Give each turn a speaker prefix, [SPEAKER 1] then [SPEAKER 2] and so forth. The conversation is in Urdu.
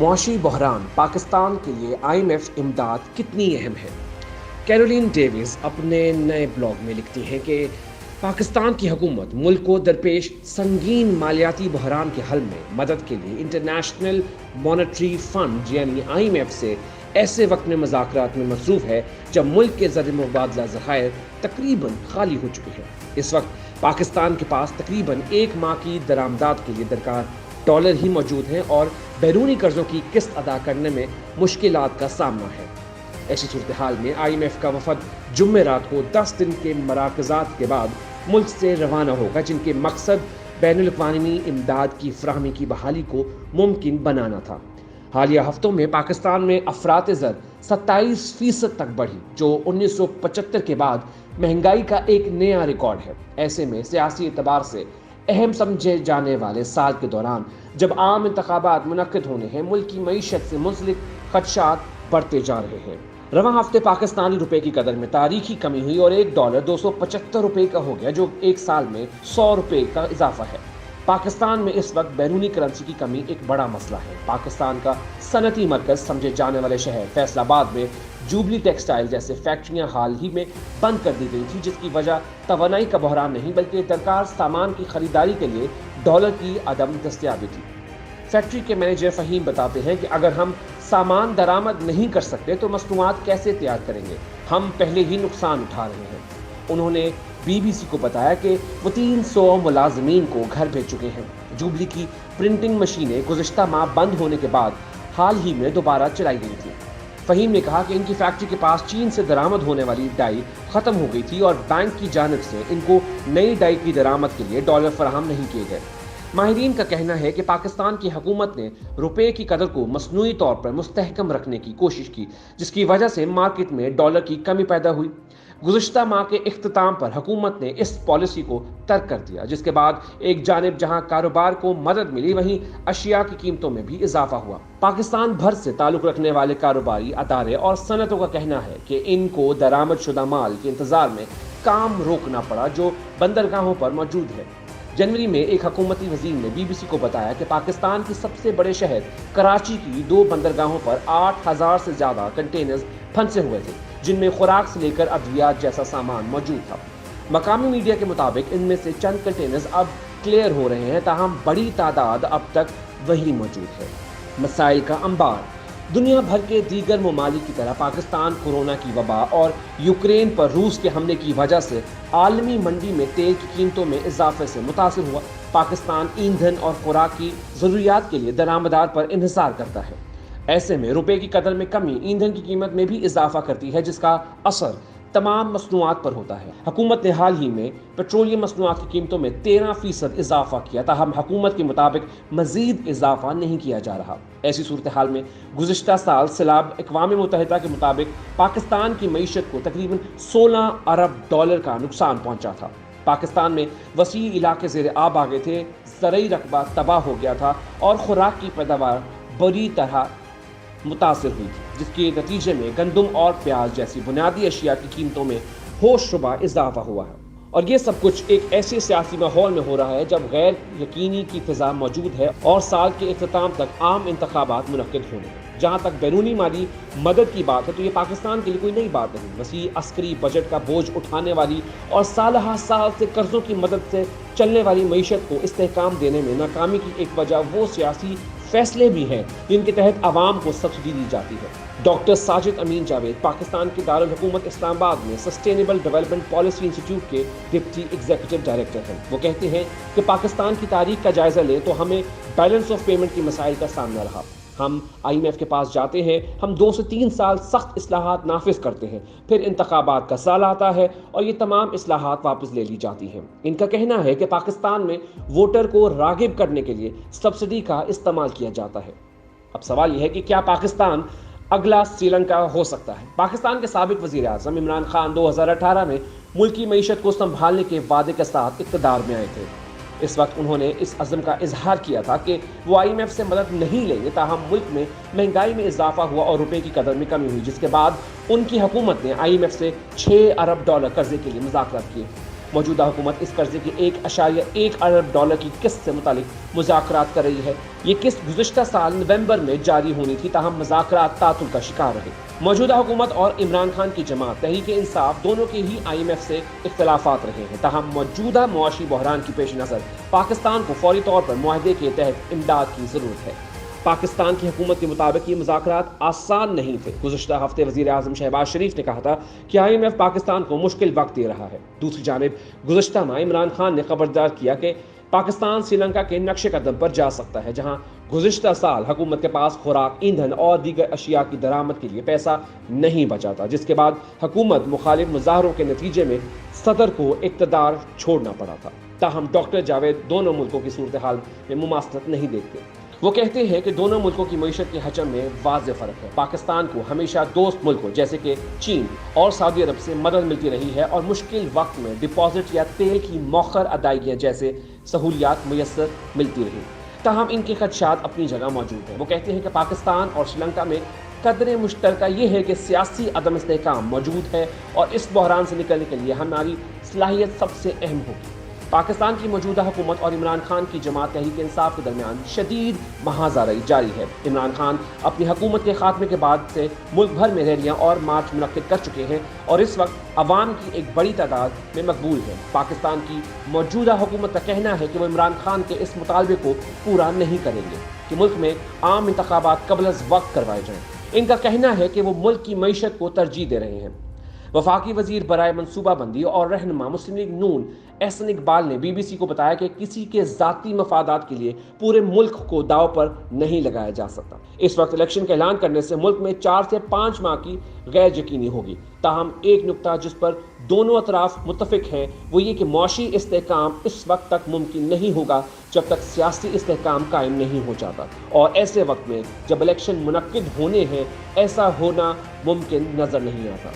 [SPEAKER 1] معاشی بحران پاکستان کے لیے IMF امداد کتنی اہم ہے؟ کیرولین ڈیویز اپنے نئے بلاگ میں لکھتی ہیں کہ پاکستان کی حکومت ملک کو درپیش سنگین مالیاتی بحران کے حل میں مدد کے لیے انٹرنیشنل مانیٹری فنڈ یعنی IMF سے ایسے وقت میں مذاکرات میں مصروف ہے جب ملک کے زر مبادلہ ذخائر تقریباً خالی ہو چکے ہیں۔ اس وقت پاکستان کے پاس تقریباً ایک ماہ کی درآمدات کے لیے درکار ڈالر ہی موجود ہیں اور بیرونی قرضوں کی قسط ادا کرنے میں مشکلات کا سامنا ہے۔ ایسی صورتحال میں IMF کا وفد جمعرات کو 10 دن کے مراکزات کے بعد ملک سے روانہ ہوگا، جن کے مقصد بین الاقوامی امداد کی فراہمی کی بحالی کو ممکن بنانا تھا۔ حالیہ ہفتوں میں پاکستان میں افراط زر 27% تک بڑھی، جو 1975 کے بعد مہنگائی کا ایک نیا ریکارڈ ہے۔ ایسے میں سیاسی اعتبار سے اہم سمجھے جانے والے سال کے دوران جب عام انتخابات منعقد ہونے ہیں، ملک کی معیشت سے منسلک خدشات بڑھتے جا رہے ہیں۔ رواں ہفتے پاکستانی روپے کی قدر میں تاریخی کمی ہوئی اور ایک ڈالر 275 روپے کا ہو گیا، جو ایک سال میں 100 روپے کا اضافہ ہے۔ پاکستان میں اس وقت بیرونی کرنسی کی کمی ایک بڑا مسئلہ ہے۔ پاکستان کا صنعتی مرکز سمجھے جانے والے شہر فیصل آباد میں جوبلی ٹیکسٹائل جیسے فیکٹریاں حال ہی میں بند کر دی گئی تھی، جس کی وجہ توانائی کا بحران نہیں بلکہ درکار سامان کی خریداری کے لیے ڈالر کی عدم دستیابی تھی۔ فیکٹری کے مینیجر فہیم بتاتے ہیں کہ اگر ہم سامان درآمد نہیں کر سکتے تو مصنوعات کیسے تیار کریں گے؟ ہم پہلے ہی نقصان اٹھا رہے ہیں۔ انہوں نے BBC کو بتایا کہ وہ 300 ملازمین کو گھر بھیج چکے ہیں۔ جوبلی کی پرنٹنگ مشینیں گزشتہ ماہ بند ہونے کے بعد حال ہی میں دوبارہ چلائی گئی تھیں۔ فہیم نے کہا کہ ان کی فیکٹری کے پاس چین سے درآمد ہونے والی ڈائی ختم ہو گئی تھی اور بینک کی جانب سے ان کو نئی ڈائی کی درآمد کے لیے ڈالر فراہم نہیں کیے گئے۔ ماہرین کا کہنا ہے کہ پاکستان کی حکومت نے روپے کی قدر کو مصنوعی طور پر مستحکم رکھنے کی کوشش کی، جس کی وجہ سے مارکیٹ میں ڈالر کی کمی پیدا ہوئی۔ گزشتہ ماہ کے اختتام پر حکومت نے اس پالیسی کو ترک کر دیا، جس کے بعد ایک جانب جہاں کاروبار کو مدد ملی، وہیں اشیاء کی قیمتوں میں بھی اضافہ ہوا۔ پاکستان بھر سے تعلق رکھنے والے کاروباری ادارے اور صنعتوں کا کہنا ہے کہ ان کو درآمد شدہ مال کے انتظار میں کام روکنا پڑا، جو بندرگاہوں پر موجود ہے۔ جنوری میں ایک حکومتی وزیر نے BBC کو بتایا کہ پاکستان کی سب سے بڑے شہر کراچی کی 2 بندرگاہوں پر 8000 سے زیادہ کنٹینرز پھنسے ہوئے تھے، جن میں خوراک سے لے کر ادویات جیسا سامان موجود تھا۔ مقامی میڈیا کے مطابق ان میں سے چند کنٹینرز اب کلیئر ہو رہے ہیں، تاہم بڑی تعداد اب تک وہی موجود ہے۔ مسائل کا انبار۔ دنیا بھر کے دیگر ممالک کی طرح پاکستان کورونا کی وبا اور یوکرین پر روس کے حملے کی وجہ سے عالمی منڈی میں تیل کی قیمتوں میں اضافے سے متاثر ہوا۔ پاکستان ایندھن اور خوراک کی ضروریات کے لیے درآمدات پر انحصار کرتا ہے۔ ایسے میں روپے کی قدر میں کمی ایندھن کی قیمت میں بھی اضافہ کرتی ہے، جس کا اثر تمام مصنوعات پر ہوتا ہے۔ حکومت نے حال ہی میں پیٹرولیم مصنوعات کی قیمتوں میں 13% اضافہ کیا، تاہم حکومت کے مطابق مزید اضافہ نہیں کیا جا رہا۔ ایسی صورتحال میں گزشتہ سال سیلاب اقوام متحدہ کے مطابق پاکستان کی معیشت کو تقریباً 16 ارب ڈالر کا نقصان پہنچا تھا۔ پاکستان میں وسیع علاقے زیر آب آ گئے تھے، زرعی رقبہ تباہ ہو گیا تھا اور خوراک کی پیداوار بری طرح متاثر ہوئی تھی، جس کے نتیجے میں گندم اور پیاز جیسی بنیادی اشیاء کی قیمتوں میں ہوش ربا اضافہ ہوا ہے۔ اور یہ سب کچھ ایک ایسے سیاسی ماحول میں ہو رہا ہے جب غیر یقینی کی فضا موجود ہے اور سال کے اختتام تک عام انتخابات منعقد ہونے ہیں۔ جہاں تک بیرونی مالی مدد کی بات ہے تو یہ پاکستان کے لیے کوئی نئی بات نہیں۔ وسیع عسکری بجٹ کا بوجھ اٹھانے والی اور سال ہر سال سے قرضوں کی مدد سے چلنے والی معیشت کو استحکام دینے میں ناکامی کی ایک وجہ وہ سیاسی فیصلے بھی ہیں جن کے تحت عوام کو سبسڈی دی جاتی ہے۔ ڈاکٹر ساجد امین جاوید پاکستان کے دارالحکومت اسلام آباد میں سسٹینیبل ڈیولپمنٹ پالیسی انسٹی ٹیوٹ کے ڈپٹی ایگزیکٹو ڈائریکٹر ہیں۔ وہ کہتے ہیں کہ پاکستان کی تاریخ کا جائزہ لیں تو ہمیں بیلنس آف پیمنٹ کے مسائل کا سامنا رہا۔ ہم IMF کے پاس جاتے ہیں، ہم 2 سے 3 سال سخت اصلاحات نافذ کرتے ہیں، پھر انتخابات کا سال آتا ہے اور یہ تمام اصلاحات واپس لے لی جاتی ہیں۔ ان کا کہنا ہے کہ پاکستان میں ووٹر کو راغب کرنے کے لیے سبسڈی کا استعمال کیا جاتا ہے۔ اب سوال یہ ہے کہ کیا پاکستان اگلا سری لنکا ہو سکتا ہے؟ پاکستان کے سابق وزیر اعظم عمران خان 2018 میں ملکی معیشت کو سنبھالنے کے وعدے کے ساتھ اقتدار میں آئے تھے۔ اس وقت انہوں نے اس عزم کا اظہار کیا تھا کہ وہ IMF سے مدد نہیں لیں گے، تاہم ملک میں مہنگائی میں اضافہ ہوا اور روپے کی قدر میں کمی ہوئی، جس کے بعد ان کی حکومت نے IMF سے 6 ارب ڈالر قرضے کے لیے مذاکرات کیے۔ موجودہ حکومت اس قرضے کی 1.1 ارب ڈالر کی قسط سے متعلق مذاکرات کر رہی ہے۔ یہ قسط گزشتہ سال نومبر میں جاری ہونی تھی، تاہم مذاکرات تعطل کا شکار رہے۔ موجودہ حکومت اور عمران خان کی جماعت تحریک انصاف دونوں کے ہی IMF سے اختلافات رہے ہیں، تاہم موجودہ معاشی بحران کی پیش نظر پاکستان کو فوری طور پر معاہدے کے تحت امداد کی ضرورت ہے۔ پاکستان کی حکومت کے مطابق یہ مذاکرات آسان نہیں تھے۔ گزشتہ ہفتے وزیر اعظم شہباز شریف نے کہا تھا کہ IMF پاکستان کو مشکل وقت دے رہا ہے۔ دوسری جانب گزشتہ ماہ عمران خان نے خبردار کیا کہ پاکستان سری لنکا کے نقش قدم پر جا سکتا ہے، جہاں گزشتہ سال حکومت کے پاس خوراک، ایندھن اور دیگر اشیاء کی درآمد کے لیے پیسہ نہیں بچا تھا، جس کے بعد حکومت مخالف مظاہروں کے نتیجے میں صدر کو اقتدار چھوڑنا پڑا تھا۔ تاہم ڈاکٹر جاوید دونوں ملکوں کی صورتحال میں مماثلت نہیں دیکھتے۔ وہ کہتے ہیں کہ دونوں ملکوں کی معیشت کے حجم میں واضح فرق ہے۔ پاکستان کو ہمیشہ دوست ملکوں جیسے کہ چین اور سعودی عرب سے مدد ملتی رہی ہے اور مشکل وقت میں ڈپازٹ یا تیل کی مؤخر ادائیگیاں جیسے سہولیات میسر ملتی رہی، تاہم ان کے خدشات اپنی جگہ موجود ہیں۔ وہ کہتے ہیں کہ پاکستان اور سری لنکا میں قدر مشترکہ یہ ہے کہ سیاسی عدم استحکام موجود ہے اور اس بحران سے نکلنے کے لیے ہماری صلاحیت سب سے اہم ہوگی۔ پاکستان کی موجودہ حکومت اور عمران خان کی جماعت تحریک انصاف کے درمیان شدید محاذاری جاری ہے۔ عمران خان اپنی حکومت کے خاتمے کے بعد سے ملک بھر میں ریلیاں اور مارچ منعقد کر چکے ہیں اور اس وقت عوام کی ایک بڑی تعداد میں مقبول ہے۔ پاکستان کی موجودہ حکومت کا کہنا ہے کہ وہ عمران خان کے اس مطالبے کو پورا نہیں کریں گے کہ ملک میں عام انتخابات قبل از وقت کروائے جائیں۔ ان کا کہنا ہے کہ وہ ملک کی معیشت کو ترجیح دے رہے ہیں۔ وفاقی وزیر برائے منصوبہ بندی اور رہنما مسلم لیگ نون احسن اقبال نے BBC کو بتایا کہ کسی کے ذاتی مفادات کے لیے پورے ملک کو داؤ پر نہیں لگایا جا سکتا۔ اس وقت الیکشن کا اعلان کرنے سے ملک میں 4 سے 5 ماہ کی غیر یقینی ہوگی۔ تاہم ایک نکتہ جس پر دونوں اطراف متفق ہیں وہ یہ کہ معاشی استحکام اس وقت تک ممکن نہیں ہوگا جب تک سیاسی استحکام قائم نہیں ہو جاتا، اور ایسے وقت میں جب الیکشن منعقد ہونے ہیں ایسا ہونا ممکن نظر نہیں آتا۔